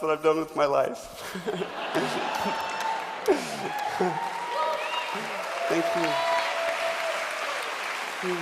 that's what I've done with my life. Thank you.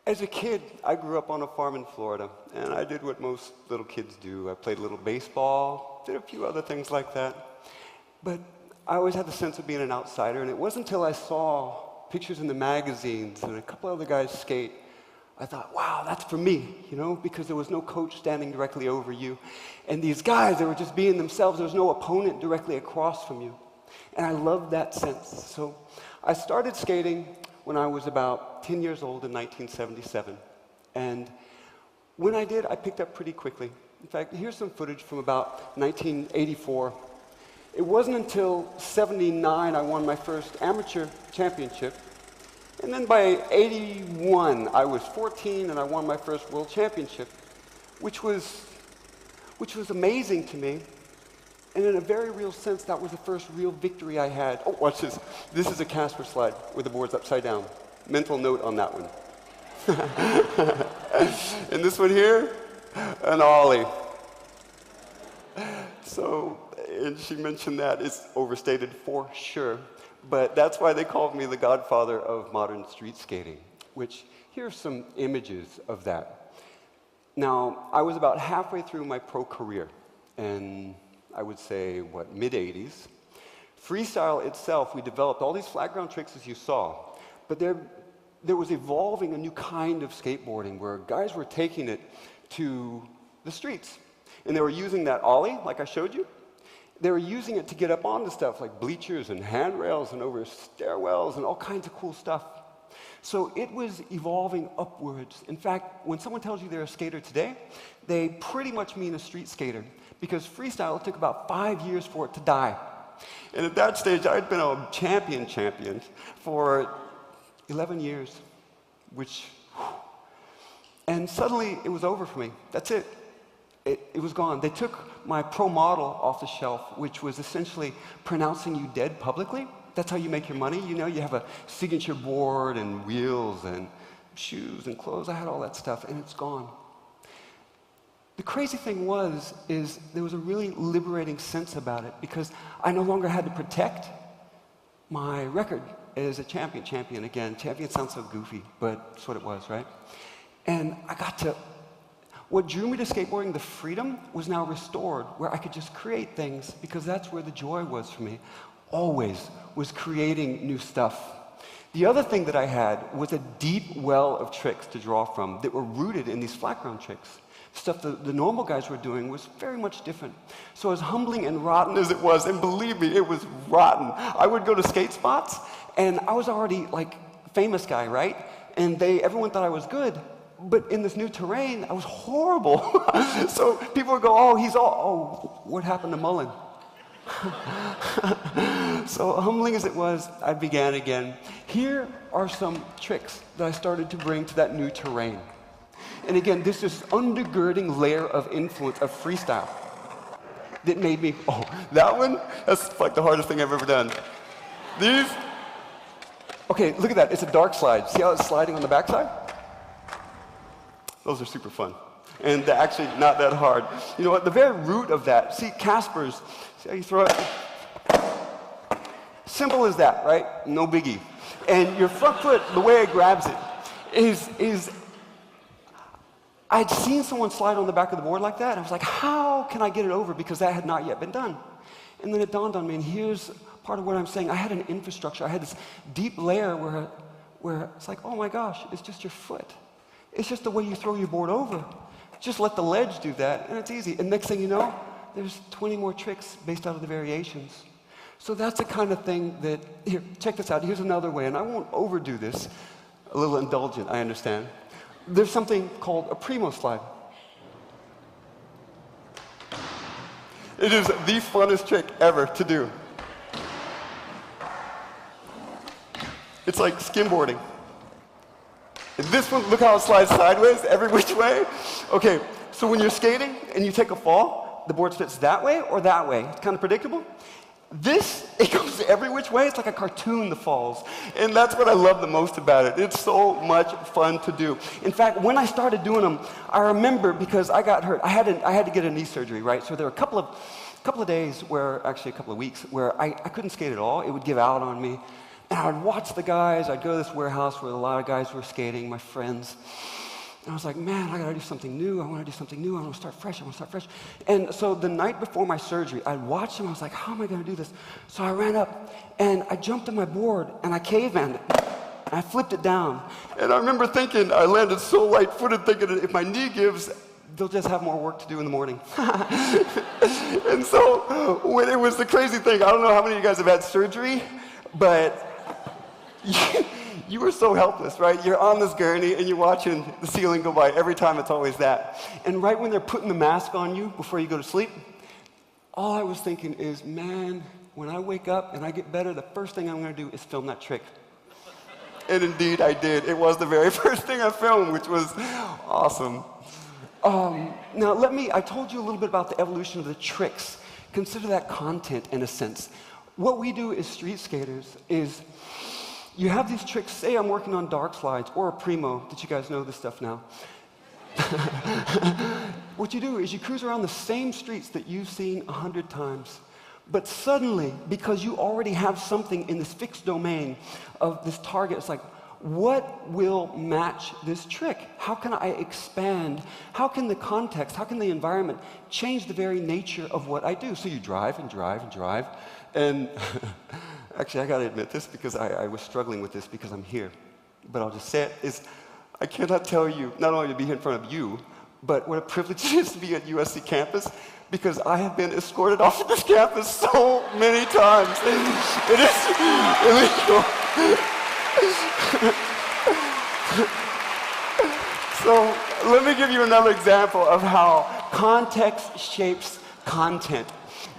As a kid, I grew up on a farm in Florida, and I did what most little kids do. I played a little baseball, did a few other things like that. But I always had the sense of being an outsider, and it wasn't until I saw pictures in the magazines and a couple other guys skate, I thought, wow, that's for me, you know, because there was no coach standing directly over you. And these guys, they were just being themselves. There was no opponent directly across from you. And I loved that sense. So I started skating when I was about 10 years old in 1977. And when I did, I picked up pretty quickly. In fact, here's some footage from about 1984. It wasn't until 79 I won my first amateur championship. And then by 81, I was 14 and I won my first world championship, which was amazing to me. And in a very real sense, that was the first real victory I had. Oh, watch this. This is a Casper slide where the board's upside down. Mental note on that one. And this one here, an ollie. So, and she mentioned that it's overstated for sure. But that's why they called me the godfather of modern street skating, which here's some images of that. Now, I was about halfway through my pro career, and I would say, what, mid-80s. Freestyle itself, we developed all these flat ground tricks as you saw, but there was evolving a new kind of skateboarding where guys were taking it to the streets. And they were using that ollie, like I showed you. They were using it to get up onto stuff like bleachers and handrails and over stairwells and all kinds of cool stuff. So it was evolving upwards. In fact, when someone tells you they're a skater today, they pretty much mean a street skater, because freestyle took about 5 years for it to die. And at that stage, I'd been a champion for 11 years, and suddenly it was over for me. That's it. It was gone. They took my pro model off the shelf, which was essentially pronouncing you dead publicly. That's how you make your money. You know, you have a signature board and wheels and shoes and clothes. I had all that stuff, and it's gone. The crazy thing is there was a really liberating sense about it, because I no longer had to protect my record as a champion again. Champion sounds so goofy, but that's what it was, right? And I got to, what drew me to skateboarding, the freedom, was now restored, where I could just create things, because that's where the joy was for me, always, was creating new stuff. The other thing that I had was a deep well of tricks to draw from that were rooted in these flat ground tricks. Stuff the normal guys were doing was very much different. So as humbling and rotten as it was, and believe me, it was rotten. I would go to skate spots, and I was already like famous guy, right? And everyone thought I was good. But in this new terrain, I was horrible. So people would go, oh, what happened to Mullen? So humbling as it was, I began again. Here are some tricks that I started to bring to that new terrain. And again, this is undergirding layer of influence of freestyle that made me, that one, that's like the hardest thing I've ever done. These, okay, look at that, it's a dark slide. See how it's sliding on the backside? Those are super fun. And they're actually not that hard. You know what, the very root of that, see Casper's, see how you throw it? Simple as that, right? No biggie. And your front foot, the way it grabs it, is I'd seen someone slide on the back of the board like that, and I was like, how can I get it over? Because that had not yet been done. And then it dawned on me, and here's part of what I'm saying. I had an infrastructure. I had this deep layer where it's like, oh my gosh, it's just your foot. It's just the way you throw your board over. Just let the ledge do that, and it's easy. And next thing you know, there's 20 more tricks based out of the variations. So that's the kind of thing that, here, check this out. Here's another way, and I won't overdo this. A little indulgent, I understand. There's something called a primo slide. It is the funnest trick ever to do. It's like skimboarding. And this one, look how it slides sideways, every which way. Okay, so when you're skating and you take a fall, the board fits that way or that way. It's kind of predictable. This, it goes every which way. It's like a cartoon, the falls. And that's what I love the most about it. It's so much fun to do. In fact, when I started doing them, I remember, because I got hurt, I had to get a knee surgery, right? So there were a couple of days where, actually a couple of weeks, where I couldn't skate at all. It would give out on me. And I would watch the guys. I'd go to this warehouse where a lot of guys were skating, my friends. And I was like, man, I gotta do something new. I wanna do something new. I wanna start fresh. I wanna start fresh. And so the night before my surgery, I'd watch them. I was like, how am I gonna do this? So I ran up and I jumped on my board and I cavemaned it. I flipped it down. And I remember thinking, I landed so light-footed, thinking if my knee gives, they'll just have more work to do in the morning. And so when it was the crazy thing, I don't know how many of you guys have had surgery, but you were so helpless, right? You're on this gurney and you're watching the ceiling go by. Every time it's always that. And right when they're putting the mask on you before you go to sleep, all I was thinking is, man, when I wake up and I get better, the first thing I'm gonna do is film that trick. And indeed I did. It was the very first thing I filmed, which was awesome. Now I told you a little bit about the evolution of the tricks. Consider that content in a sense. What we do as street skaters is, you have these tricks. Say I'm working on dark slides or a primo, that you guys know this stuff now. What you do is you cruise around the same streets that you've seen 100 times. But suddenly, because you already have something in this fixed domain of this target, it's like, what will match this trick? How can I expand? How can the context, how can the environment change the very nature of what I do? So you drive and drive and drive, and actually, I gotta admit this because I was struggling with this because I'm here. But I'll just say it, I cannot tell you, not only to be here in front of you, but what a privilege it is to be at USC campus, because I have been escorted off of this campus so many times. It is illegal. So let me give you another example of how context shapes content.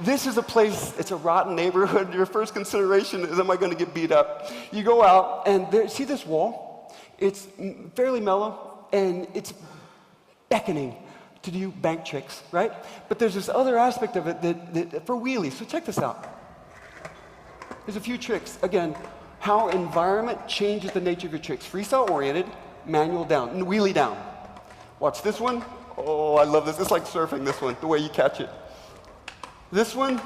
This is a place, it's a rotten neighborhood. Your first consideration is, am I going to get beat up? You go out, and see this wall? It's fairly mellow, and it's beckoning to do bank tricks, right? But there's this other aspect of it that for wheelies. So check this out. There's a few tricks. Again, how environment changes the nature of your tricks. Freestyle-oriented, manual down, wheelie down. Watch this one. Oh, I love this. It's like surfing, this one, the way you catch it. This one,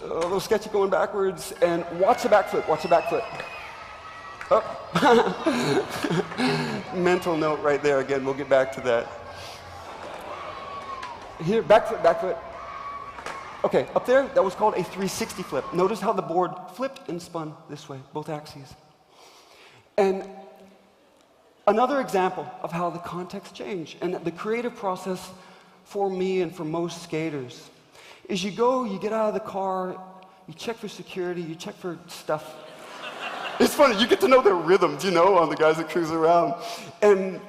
a little sketchy going backwards, and watch the backflip, watch the backflip. Oh. Mental note right there again, we'll get back to that. Here, backflip, backflip. Okay, up there, that was called a 360 flip. Notice how the board flipped and spun this way, both axes. And another example of how the context changed, and the creative process for me and for most skaters, is you get out of the car, you check for security, you check for stuff. It's funny, you get to know their rhythms, on the guys that cruise around. And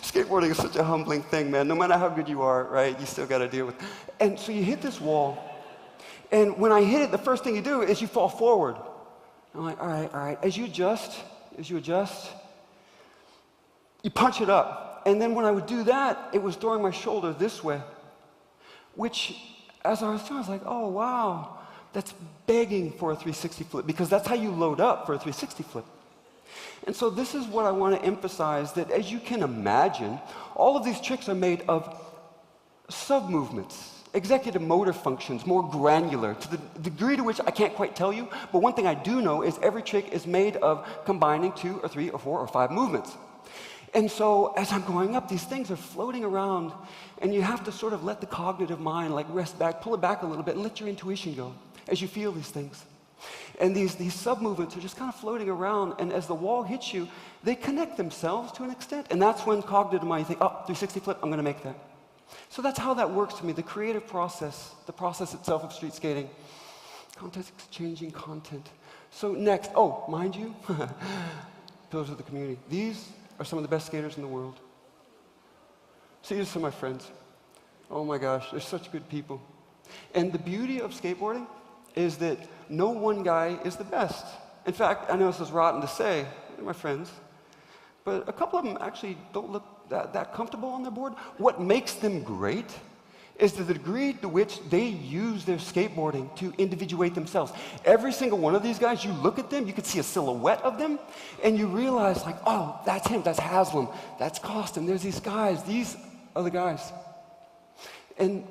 skateboarding is such a humbling thing, man. No matter how good you are, right, you still got to deal with it. And so you hit this wall, and when I hit it, the first thing you do is you fall forward. I'm like, all right. As you adjust, you punch it up. And then when I would do that, it was throwing my shoulder this way, which, as I was doing, I was like, oh, wow, that's begging for a 360 flip, because that's how you load up for a 360 flip. And so this is what I want to emphasize, that as you can imagine, all of these tricks are made of sub-movements, executive motor functions, more granular, to the degree to which I can't quite tell you, but one thing I do know is every trick is made of combining 2 or 3 or 4 or 5 movements. And so as I'm going up, these things are floating around, and you have to sort of let the cognitive mind rest back, pull it back a little bit, and let your intuition go as you feel these things. And these sub-movements are just kind of floating around, and as the wall hits you, they connect themselves to an extent, and that's when cognitive mind, you think, oh, 360 flip, I'm going to make that. So that's how that works to me, the creative process, the process itself of street skating. Context-changing content. So next, oh, mind you, pillars of the community. These are some of the best skaters in the world. See, these are some of my friends. Oh my gosh, they're such good people. And the beauty of skateboarding is that no one guy is the best. In fact, I know this is rotten to say, they're my friends, but a couple of them actually don't look that comfortable on their board. What makes them great is the degree to which they use their skateboarding to individuate themselves. Every single one of these guys, you look at them, you can see a silhouette of them, and you realize, like, oh, that's him, that's Haslam, that's Costin, there's these guys, these are the guys. And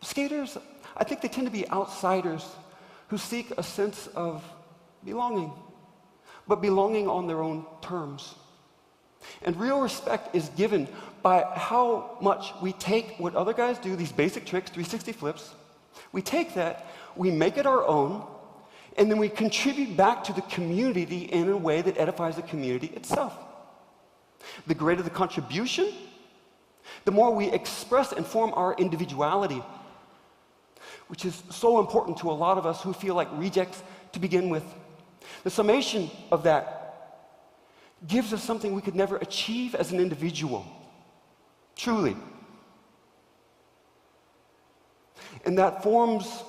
skaters, I think they tend to be outsiders who seek a sense of belonging, but belonging on their own terms. And real respect is given by how much we take what other guys do, these basic tricks, 360 flips, we take that, we make it our own, and then we contribute back to the community in a way that edifies the community itself. The greater the contribution, the more we express and form our individuality, which is so important to a lot of us who feel like rejects to begin with. The summation of that gives us something we could never achieve as an individual, truly. And that forms,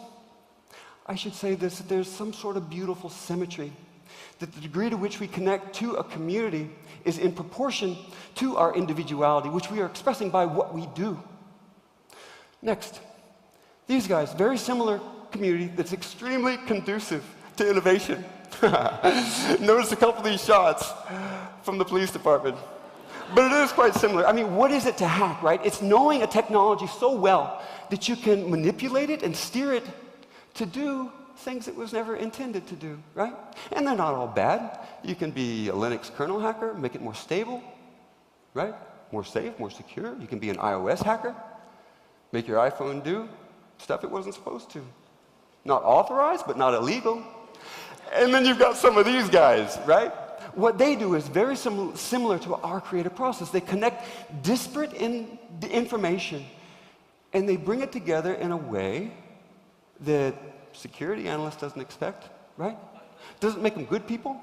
I should say this, that there's some sort of beautiful symmetry, that the degree to which we connect to a community is in proportion to our individuality, which we are expressing by what we do. Next, these guys, very similar community that's extremely conducive to innovation. Notice a couple of these shots from the police department. But it is quite similar. I mean, what is it to hack, right? It's knowing a technology so well that you can manipulate it and steer it to do things it was never intended to do, right? And they're not all bad. You can be a Linux kernel hacker, make it more stable, right? More safe, more secure. You can be an iOS hacker, make your iPhone do stuff it wasn't supposed to. Not authorized, but not illegal. And then you've got some of these guys, right? What they do is very similar to our creative process. They connect disparate information, and they bring it together in a way that security analyst doesn't expect, right? Doesn't make them good people,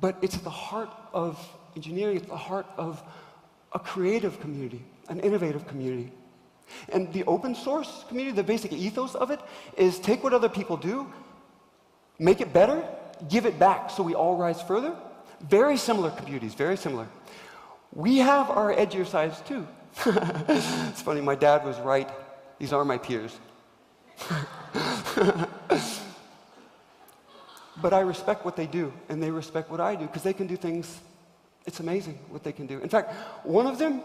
but it's at the heart of engineering, it's the heart of a creative community, an innovative community. And the open source community, the basic ethos of it, is take what other people do, make it better, give it back so we all rise further. Very similar communities, very similar. We have our edgier sides too. It's funny, my dad was right. These are my peers. But I respect what they do, and they respect what I do, because they can do things, it's amazing what they can do. In fact, one of them,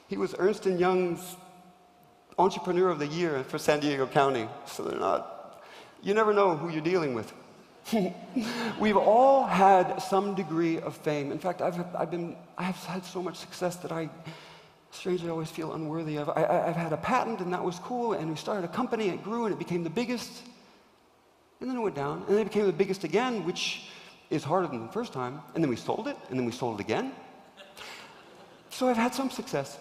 he was Ernst & Young's Entrepreneur of the Year for San Diego County. So they're not, you never know who you're dealing with. We've all had some degree of fame. In fact, I've had so much success that I strangely always feel unworthy of. I've had a patent, and that was cool, and we started a company, it grew, and it became the biggest, and then it went down, and then it became the biggest again, which is harder than the first time, and then we sold it, and then we sold it again. So I've had some success.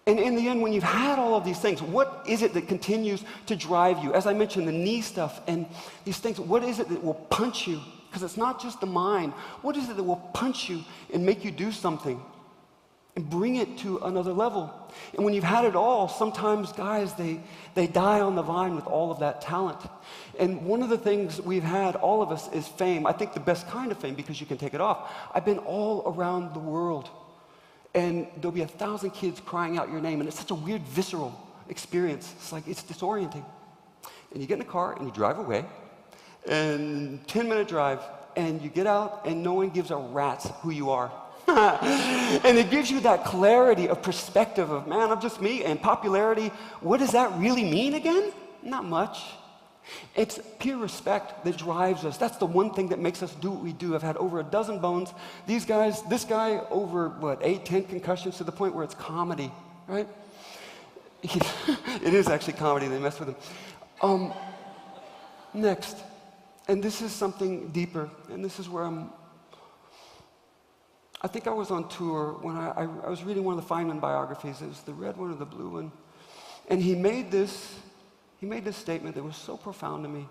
And in the end, when you've had all of these things, what is it that continues to drive you? As I mentioned, the knee stuff and these things, what is it that will punch you? Because it's not just the mind. What is it that will punch you and make you do something and bring it to another level? And when you've had it all, sometimes guys, they die on the vine with all of that talent. And one of the things we've had, all of us, is fame. I think the best kind of fame, because you can take it off. I've been all around the world. And there'll be 1,000 kids crying out your name, and it's such a weird, visceral experience. It's like, it's disorienting. And you get in a car, and you drive away, and 10-minute drive, and you get out, and no one gives a rat's who you are. And it gives you that clarity of perspective of, man, I'm just me, and popularity, what does that really mean again? Not much. It's pure respect that drives us. That's the one thing that makes us do what we do. I've had over a dozen bones. These guys, this guy, over, 8, 10 concussions to the point where it's comedy, right? It is actually comedy. They mess with him. Next, and this is something deeper, and this is where I think I was on tour when I was reading one of the Feynman biographies. It was the red one or the blue one. And he made this statement that was so profound to me.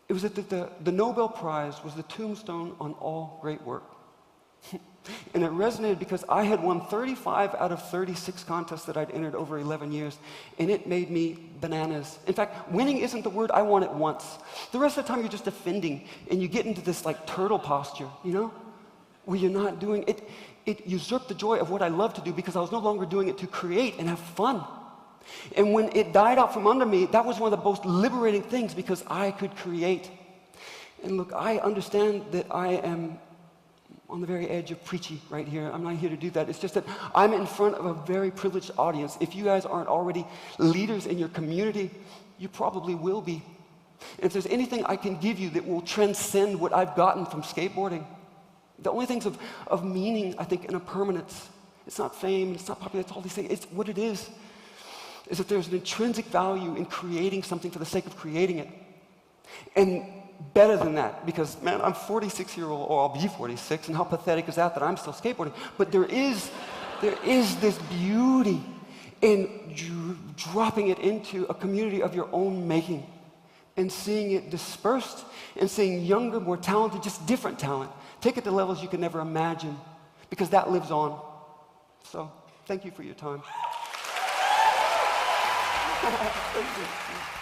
It was that the Nobel Prize was the tombstone on all great work. And it resonated because I had won 35 out of 36 contests that I'd entered over 11 years, and it made me bananas. In fact, winning isn't the word. I won it once. The rest of the time, you're just defending, and you get into this like turtle posture, you know, where you're not doing it. it usurped the joy of what I love to do because I was no longer doing it to create and have fun. And when it died out from under me, that was one of the most liberating things because I could create. And look, I understand that I am on the very edge of preachy right here. I'm not here to do that. It's just that I'm in front of a very privileged audience. If you guys aren't already leaders in your community, you probably will be. And if there's anything I can give you that will transcend what I've gotten from skateboarding, the only things of meaning, I think, and a permanence, it's not fame, it's not popularity, it's all these things. It's what it is that there's an intrinsic value in creating something for the sake of creating it. And better than that, because, man, I'm 46-year-old, or I'll be 46, and how pathetic is that I'm still skateboarding. But there is this beauty in dropping it into a community of your own making and seeing it dispersed and seeing younger, more talented, just different talent. Take it to levels you could never imagine, because that lives on. So, thank you for your time. Thank you.